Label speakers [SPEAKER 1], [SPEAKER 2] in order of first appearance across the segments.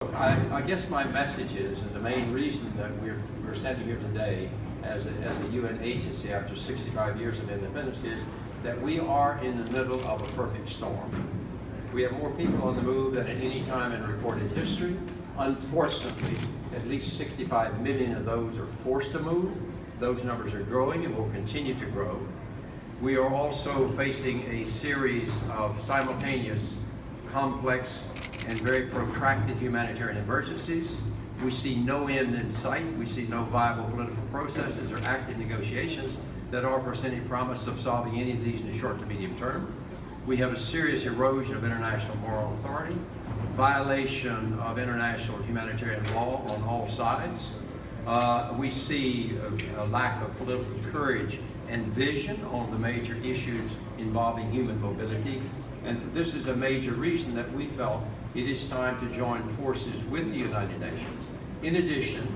[SPEAKER 1] I guess my message is, and the main reason that we're standing here today as a UN agency after 65 years of independence is that we are in the middle of a perfect storm. We have more people on the move than at any time in recorded history. Unfortunately, at least 65 million of those are forced to move. Those numbers are growing and will continue to grow. We are also facing a series of simultaneous, complex, and very protracted humanitarian emergencies. We see no end in sight. We see no viable political processes or active negotiations that offer us any promise of solving any of these in the short to medium term. We have a serious erosion of international moral authority, violation of international humanitarian law on all sides. We see a lack of political courage and vision on the major issues involving human mobility. And this is a major reason that we felt it is time to join forces with the United Nations. In addition,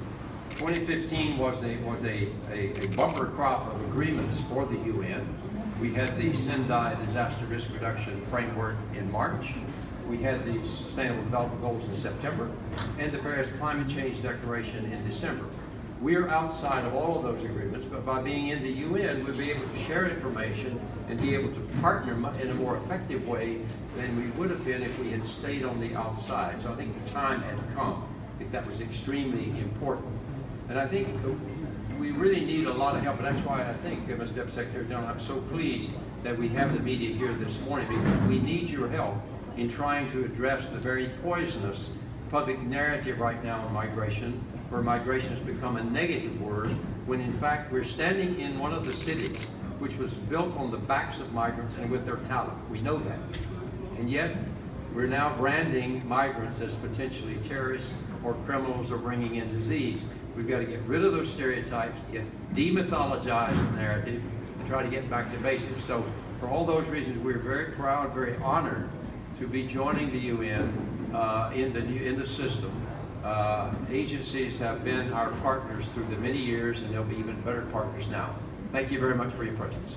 [SPEAKER 1] 2015 was a bumper crop of agreements for the UN. We had the Sendai Disaster Risk Reduction Framework in March. We had the Sustainable Development Goals in September, and the Paris Climate Change Declaration in December. We are outside of all of those agreements, but by being in the UN, we'll be able to share information and be able to partner in a more effective way than we would have been if we had stayed on the outside. So I think the time had come. I think that was extremely important. And I think we really need a lot of help, and that's why I think, Mr. Deputy Secretary General, I'm so pleased that we have the media here this morning, because we need your help in trying to address the very poisonous public narrative right now on migration, where migration has become a negative word, when in fact we're standing in one of the cities which was built on the backs of migrants and with their talent. We know that. And yet, we're now branding migrants as potentially terrorists or criminals or bringing in disease. We've got to get rid of those stereotypes, demythologize the narrative, and try to get back to basics. So for all those reasons, we're very proud, very honored to be joining the UN in the system. Agencies have been our partners through the many years, and they'll be even better partners now. Thank you very much for your presence.